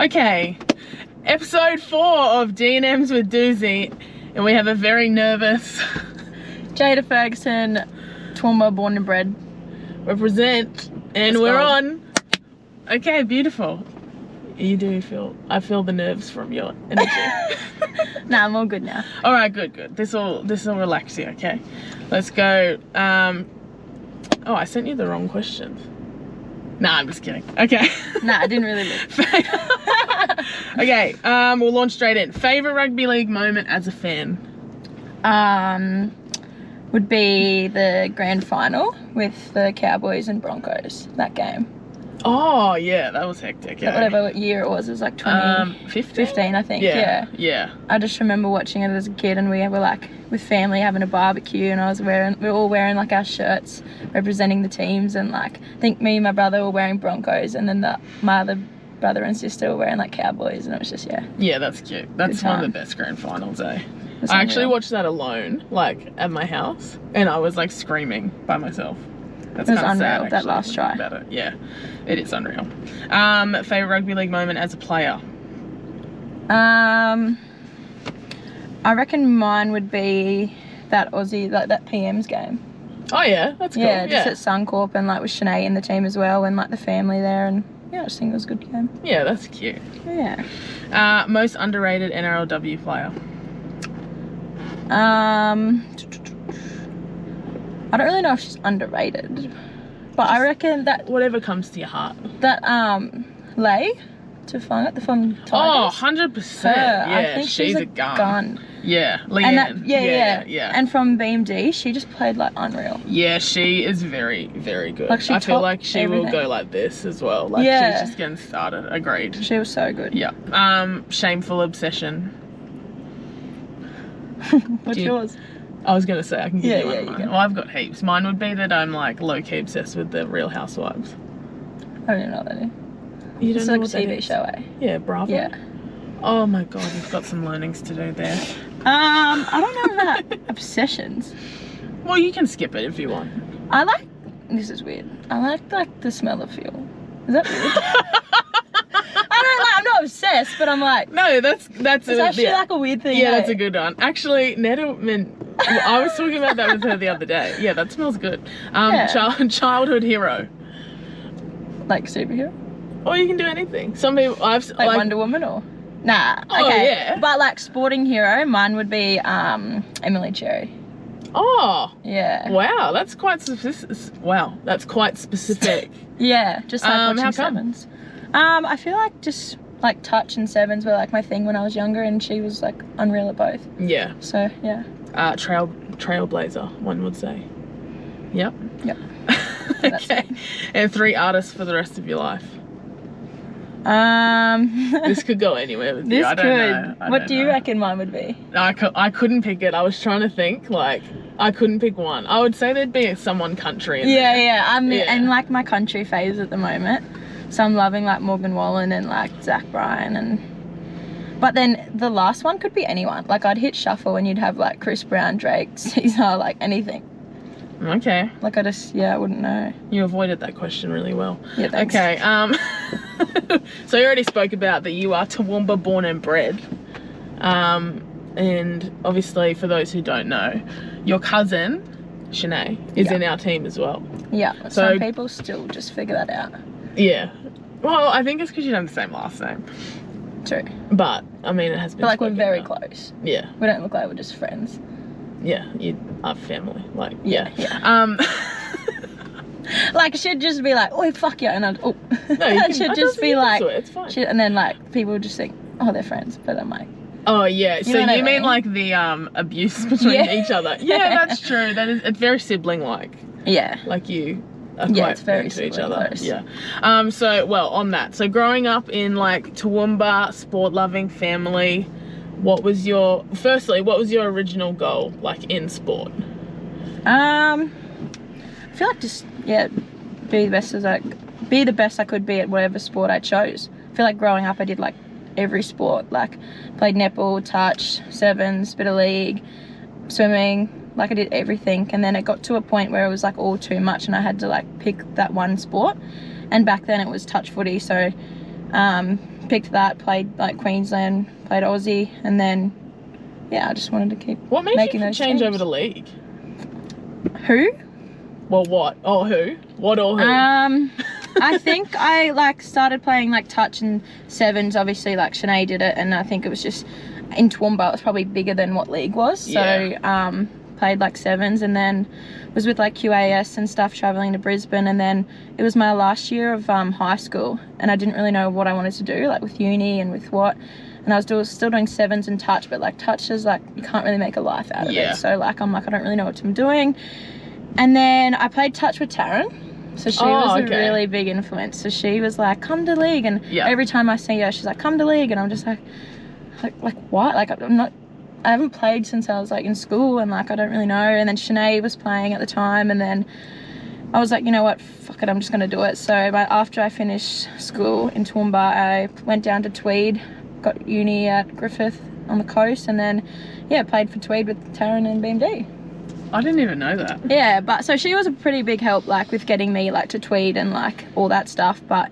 Okay, episode 4 of DNMs with Duzzi, and we have a very nervous Jada Ferguson, Toowoomba, born and bred. Represent, and we're on. Okay, beautiful. You do feel, I feel the nerves from your energy. Nah, I'm all good now. All right, good. This will relax you. Okay, let's go. Oh, I sent you the wrong questions. Nah, I'm just kidding. Okay. Nah, I didn't really look. Okay, we'll launch straight in. Favorite rugby league moment as a fan? Would be the grand final with the Cowboys and Broncos, that game. Oh, yeah, that was hectic. Yeah. Whatever year it was like 2015, I think. Yeah. I just remember watching it as a kid, and we were like with family we were barbecue, and we were all wearing like our shirts representing the teams, and like I think me and my brother were wearing Broncos, and then my other brother and sister were wearing like Cowboys, and it was just Yeah, that's cute. That's one of the best grand finals, eh? I actually watched that alone, like at my house, and I was like screaming by myself. That's it was unreal, sad, that last try. Yeah, it is unreal. Favorite rugby league moment as a player? I reckon mine would be that Aussie, like that PM's game. Oh yeah, that's cool. Yeah, just at Suncorp, and like with Shenae in the team as well, and like the family there, and yeah, I just think it was a good game. Yeah, that's cute. Yeah. Most underrated NRLW player? I don't really know if she's underrated, but I reckon that whatever comes to your heart. That Lay from Tigers. Oh, 100%. Yeah, I think she's a gun. Yeah, Leanne. And yeah. And from BMD, she just played like unreal. Yeah, she is very, very good. Like I feel like she will go like this as well. Like she's just getting started. Agreed. She was so good. Yeah. Shameful obsession. What's yours? I was gonna say I can give you one of mine. You well, I've got heaps. Mine would be that I'm like low-key obsessed with the Real Housewives. I don't even know what that is. You don't it's know like what a TV show, eh? Yeah, Bravo. Yeah. Oh my god, you've got some learnings to do there. I don't know about obsessions. Well, you can skip it if you want. This is weird. I like the smell of fuel. Is that weird? I'm not obsessed, but I'm like. No, that's actually like a weird thing. Yeah, that's a good one. Actually, I was talking about that with her the other day. Yeah, that smells good. Childhood hero. Like superhero? Or you can do anything. Some people like Wonder Woman or. Nah. Oh, okay. Yeah. But like sporting hero, mine would be Emily Cherry. Oh. Yeah. Wow, that's quite specific. Wow, that's quite specific. Yeah, just like watching how Sevens. I feel like just like touch and Sevens were like my thing when I was younger, and she was like unreal at both. Yeah. So yeah. Trailblazer, one would say. Yep. Okay. And 3 artists for the rest of your life. This could go anywhere with you. I don't know. What do you reckon mine would be? I couldn't pick it. I was trying to think. Like, I couldn't pick one. I would say there'd be someone country in there. Yeah. I'm in like my country phase at the moment, so I'm loving like Morgan Wallen and like Zach Bryan But then the last one could be anyone. Like I'd hit shuffle and you'd have like Chris Brown, Drake, Caesar, like anything. Okay. Like I wouldn't know. You avoided that question really well. Yeah, thanks. Okay. So you already spoke about that you are Toowoomba born and bred. And obviously for those who don't know, your cousin, Shenae, is in our team as well. Yeah. So some people still just figure that out. Yeah. Well, I think it's because you don't have the same last name. True. But I mean, it has been. But like we're very close. Yeah. We don't look like we're just friends. Yeah, you are family. Like yeah. Like it should just be like, oh fuck yeah, and no, it should just be like, it's fine. And then like people just think, oh they're friends, but I'm like, oh yeah. So you mean like the abuse between each other? Yeah, that's true. It's very sibling like. Yeah. Like you. It's very to each other. Close. Yeah. So on that. So growing up in like Toowoomba, sport-loving family, what was your original goal like in sport? I feel like just be the best I could be at whatever sport I chose. I feel like growing up I did like every sport, like played netball, touch, sevens, bit of league, swimming. Like I did everything, and then it got to a point where it was like all too much and I had to like pick that one sport, and back then it was touch footy, so picked that, played like Queensland, played Aussie, and then yeah, I just wanted to keep What made making you those change teams. over to league? Who? Well, what? Or who? What or who? I think I like started playing like touch and sevens. Obviously, like Shenae did it, and I think it was just in Toowoomba. It was probably bigger than what league was. So played like sevens, and then was with like QAS and stuff, traveling to Brisbane. And then it was my last year of high school, and I didn't really know what I wanted to do, like with uni and with what. And I was still doing sevens and touch, but like touch is like you can't really make a life out of it. So like I'm like I don't really know what I'm doing. And then I played touch with Taryn. So she was a really big influence. So she was like, come to league. And every time I see her, she's like, come to league. And I'm just like what? Like, I haven't played since I was like in school, and like, I don't really know. And then Shenae was playing at the time. And then I was like, you know what? Fuck it, I'm just going to do it. So after I finished school in Toowoomba, I went down to Tweed, got uni at Griffith on the coast. And then, played for Tweed with Taryn and BMD. I didn't even know that. Yeah, but so she was a pretty big help, like with getting me like to Tweed and like all that stuff. But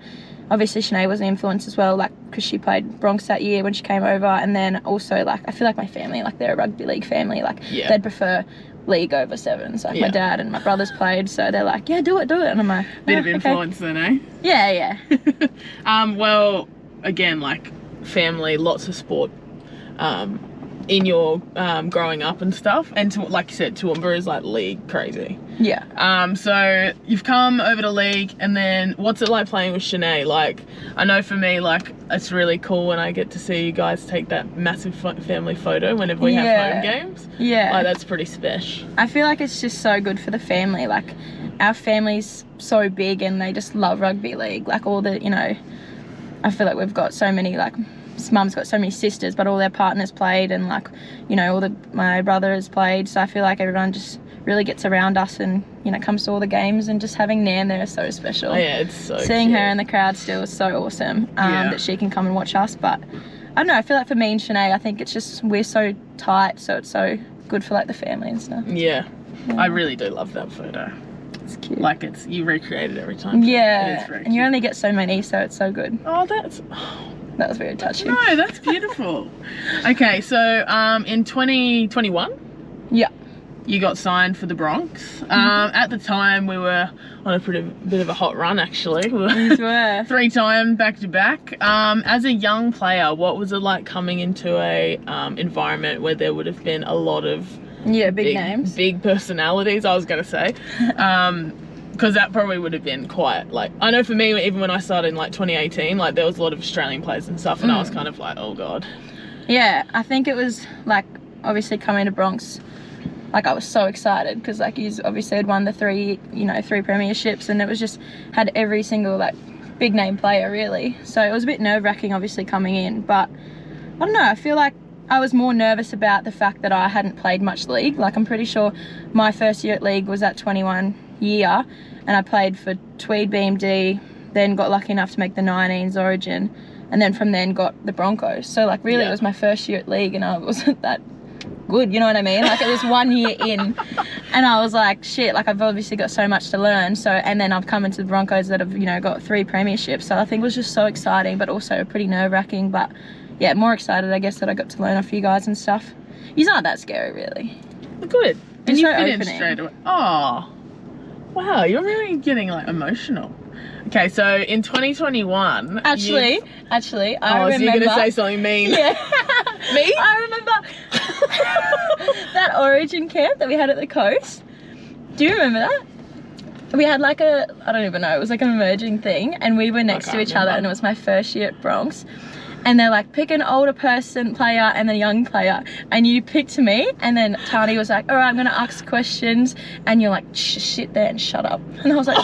obviously Shenae was an influence as well, like because she played Broncos that year when she came over. And then also like I feel like my family, like they're a rugby league family, like they'd prefer league over sevens. Like my dad and my brothers played, so they're like, yeah, do it. And I'm like, bit of influence then, eh? Yeah. Well, again, like family, lots of sport in your growing up and stuff, and like you said, Toowoomba is like league crazy. So you've come over to league, and then what's it like playing with Shenae? Like I know for me, like it's really cool when I get to see you guys take that massive family photo whenever we have home games. Like that's pretty special. I feel like it's just so good for the family. Like our family's so big and they just love rugby league, like all the, you know, I feel like we've got so many, like mum's got so many sisters, but all their partners played, and like, you know, my brother has played, so I feel like everyone just really gets around us and, you know, comes to all the games, and just having Nan there is so special. Oh, yeah, it's so seeing cute. her in the crowd still is so awesome, that she can come and watch us. But I don't know, I feel like for me and Shenae, I think it's just we're so tight, so it's so good for like the family and stuff. I really do love that photo. It's cute. Like you recreate it every time. It is very cute. You only get so many, so it's so good. Oh, that was very touching. No, that's beautiful. Okay, so in 2021, you got signed for the Broncos. At the time, we were on a bit of a hot run, actually. We were 3-time back-to-back. As a young player, what was it like coming into a environment where there would have been a lot of big names, big personalities, I was going to say? Because that probably would have been quite, like, I know for me, even when I started in like 2018, like there was a lot of Australian players and stuff, and I was kind of like, oh god. Yeah, I think it was like, obviously coming to Broncos, like I was so excited because like he's obviously had won the 3 premierships, and it was just had every single like big name player really. So it was a bit nerve-wracking obviously coming in, but I don't know, I feel like I was more nervous about the fact that I hadn't played much league. Like I'm pretty sure my first year at league was at 21 year, and I played for Tweed, BMD, then got lucky enough to make the 19s Origin, and then from then got the Broncos. So like really it was my first year at league, and I wasn't that good, you know what I mean? Like it was 1 year in, and I was like, shit, like I've obviously got so much to learn. So, and then I've come into the Broncos that have, you know, got 3 premierships. So I think it was just so exciting, but also pretty nerve-wracking. But yeah, more excited, I guess, that I got to learn off you guys and stuff. He's not that scary, really. Good. And you so fit in opening. straight away. Oh, wow, you're really getting like emotional. Okay, so in 2021, actually, I remember. So you're gonna say something mean? Yeah. Me? I remember that Origin camp that we had at the coast. Do you remember that? We had like I don't even know, it was like an emerging thing, and we were next to each other, and it was my first year at Broncos. And they're like, pick an older person player and a young player. And you picked me, and then Tani was like, all right, I'm gonna ask questions. And you're like, sit there and shut up. And I was like,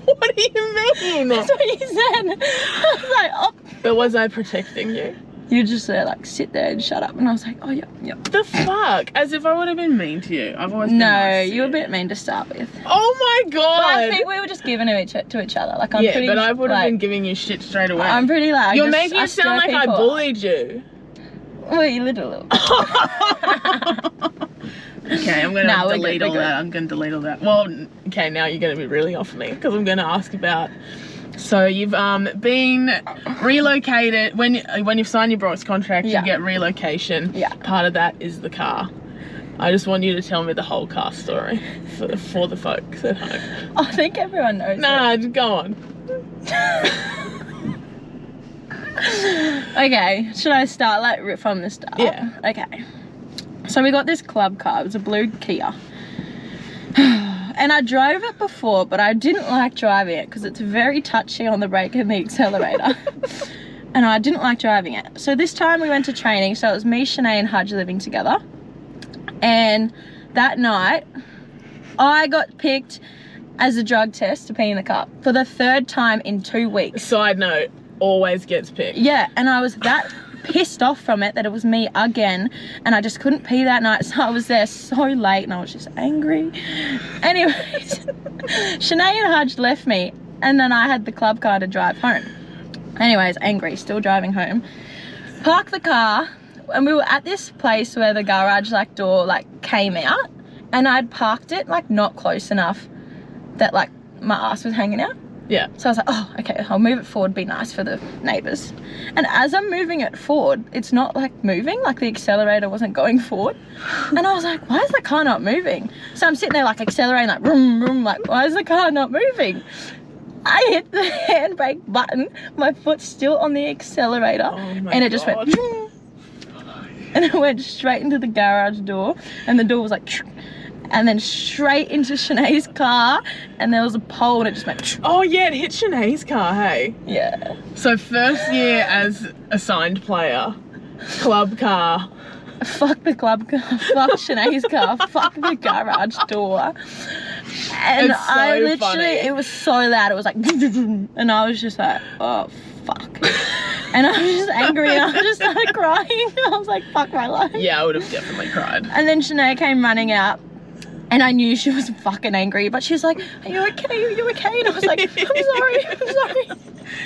what do you mean? That's what you said. I was like, oh. But was I protecting you? You just said like, sit there and shut up. And I was like, oh yeah. The fuck? As if I would have been mean to you. I've always been nice to you were a bit mean to start with. Oh my god. But I think we were just giving to each other. Like I'm pretty. Yeah, but I would have been giving you shit straight away. I'm pretty like. You're making it sound like I bullied you. Well, you little. Okay, I'm gonna delete all that. I'm gonna delete all that. Well, okay, now you're gonna be really off me because I'm gonna ask about So you've been relocated. When you've signed your Broncos contract, you get relocation. Yeah. Part of that is the car. I just want you to tell me the whole car story for the folks at home. I think everyone knows. Nah, just go on. Okay, should I start like from the start? Yeah. Okay. So we got this club car. It was a blue Kia. And I drove it before, but I didn't like driving it because it's very touchy on the brake and the accelerator. And I didn't like driving it. So this time we went to training. So it was me, Shenae and Hudge living together. And that night, I got picked as a drug test to pee in the car for the 3rd time in 2 weeks. Side note, always gets picked. Yeah, and I was that pissed off from it that it was me again, and I just couldn't pee that night, so I was there so late and I was just angry. Anyways, Shenae and Hudge left me, and then I had the club car to drive home. Anyways, angry, still driving home. Parked the car, and we were at this place where the garage like door like came out, and I'd parked it like not close enough that like my ass was hanging out. Yeah. So I was like, oh, okay, I'll move it forward, be nice for the neighbours. And as I'm moving it forward, it's not like moving, like the accelerator wasn't going forward. And I was like, why is the car not moving? So I'm sitting there like accelerating, like vroom, vroom, like why is the car not moving? I hit the handbrake button, my foot's still on the accelerator, and it just went, and it went straight into the garage door, and the door was like, and then straight into Shenae's car, and there was a pole and it just went. Oh yeah, it hit Shenae's car, hey? Yeah. So first year as assigned player, club car. Fuck the club car, fuck Shenae's car, fuck the garage door. And It's so I literally, funny. it was so loud, it was like, and I was just like, oh fuck. And I was just angry and I just started crying. I was like, fuck my life. Yeah, I would have definitely cried. And then Shenae came running out. And I knew she was fucking angry, but she was like, are you okay? Are you okay? And I was like, I'm sorry, I'm sorry.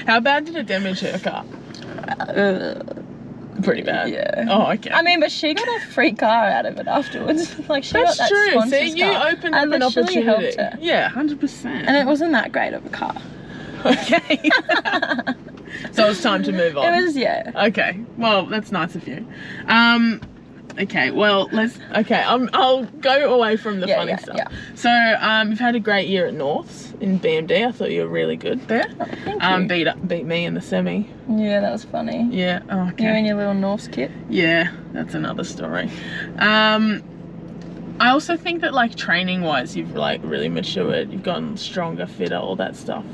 How bad did it damage her car? Pretty bad. Yeah. Oh, okay. I mean, but she got a free car out of it afterwards. Like, she That's got that true. sponsor's See, you car. opened I up an literally opportunity. helped her. Yeah, 100%. And it wasn't that great of a car. Okay. So it's time to move on. It was, yeah. Okay. Well, that's nice of you. Okay, well, I'll go away from the funny stuff. Yeah. So, you've had a great year at Norths in BMD. I thought you were really good there. Oh, thank you. Beat me in the semi. Yeah, that was funny. Yeah, oh, okay. You and your little Norse kit. Yeah, that's another story. I also think that like training wise, you've like really matured. You've gotten stronger, fitter, all that stuff.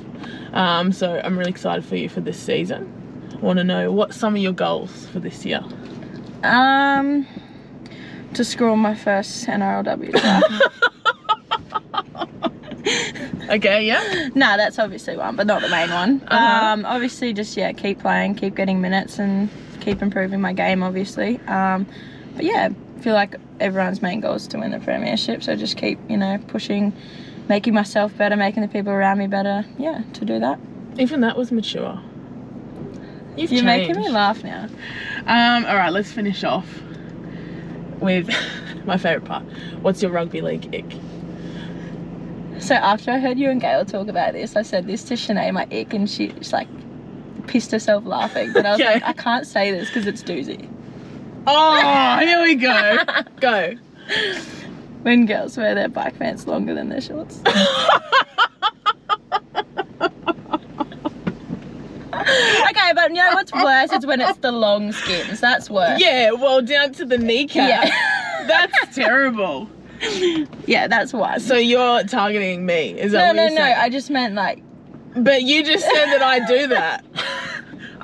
So I'm really excited for you for this season. I want to know what some of your goals for this year. To score my first NRLW try. Okay, yeah. No, that's obviously one, but not the main one. Obviously just, yeah, keep playing, keep getting minutes and keep improving my game, obviously. But yeah, I feel like everyone's main goal is to win the premiership, so just keep, you know, pushing, making myself better, making the people around me better, yeah, to do that. Even that was mature. You're changed. Making me laugh now. Alright, let's finish off with my favourite part. What's your rugby league ick? So after I heard you and Gail talk about this, I said this to Shenae, my ick, and she's like pissed herself laughing. But I was like, I can't say this because it's Duzzi. Oh, here we go. Go. When girls wear their bike pants longer than their shorts. Okay, but you know what's worse? It's when it's the long skins. That's worse. Yeah, well, down to the kneecap. Yeah. That's terrible. Yeah, that's one. So you're targeting me, is that what you're saying? No, I just meant like... But you just said that I do that.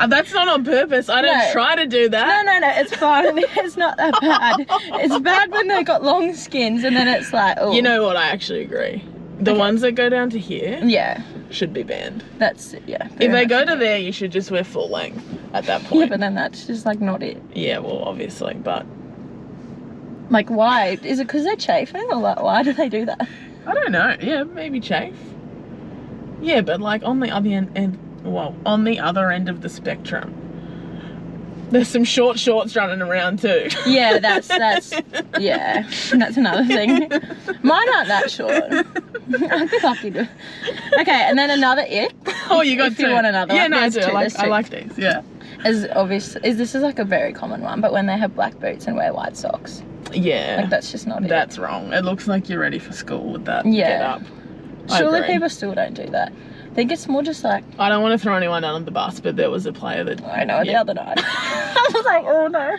That's not on purpose. I don't try to do that. No, it's fine. It's not that bad. It's bad when they got long skins and then it's like, oh. You know what, I actually agree. The ones that go down to here should be banned. That's, yeah. If they go to there, you should just wear full length at that point. Yeah, but then that's just like not it. Yeah, well, obviously, but... Like, why? Is it because they're chafing or like, why do they do that? I don't know. Yeah, maybe chafe. Yeah, but like on the other end, on the other end of the spectrum, there's some short shorts running around too. Yeah, that's yeah, that's another thing. Mine aren't that short. I'd be lucky to. Okay, and then another ick. Oh, you got if two. you want another yeah, one. no, I There's do. two, I like these. Yeah. As obvious, this is like a very common one, but when they have black boots and wear white socks. Yeah. Like, that's just not it. That's wrong. It looks like you're ready for school with that Yeah. get up. Surely agree. people still don't do that. I think it's more just like... I don't want to throw anyone under the bus, but there was a player that... I know, the other night. I was like, oh no.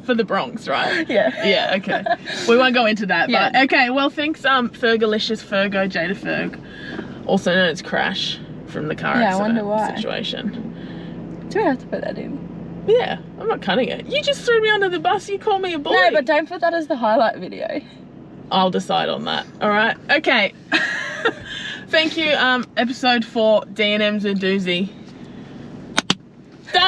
For the Bronx, right? Yeah. Yeah, okay. We won't go into that, Yeah. but okay, well, thanks, Fergalicious, Jada Ferg, also known as Crash, from the car accident I wonder why. situation. Do we have to put that in? Yeah, I'm not cutting it. You just threw me under the bus, you call me a bully. No, but don't put that as the highlight video. I'll decide on that, alright? Okay. Thank you, episode 4, DNMs with Duzzi. Done!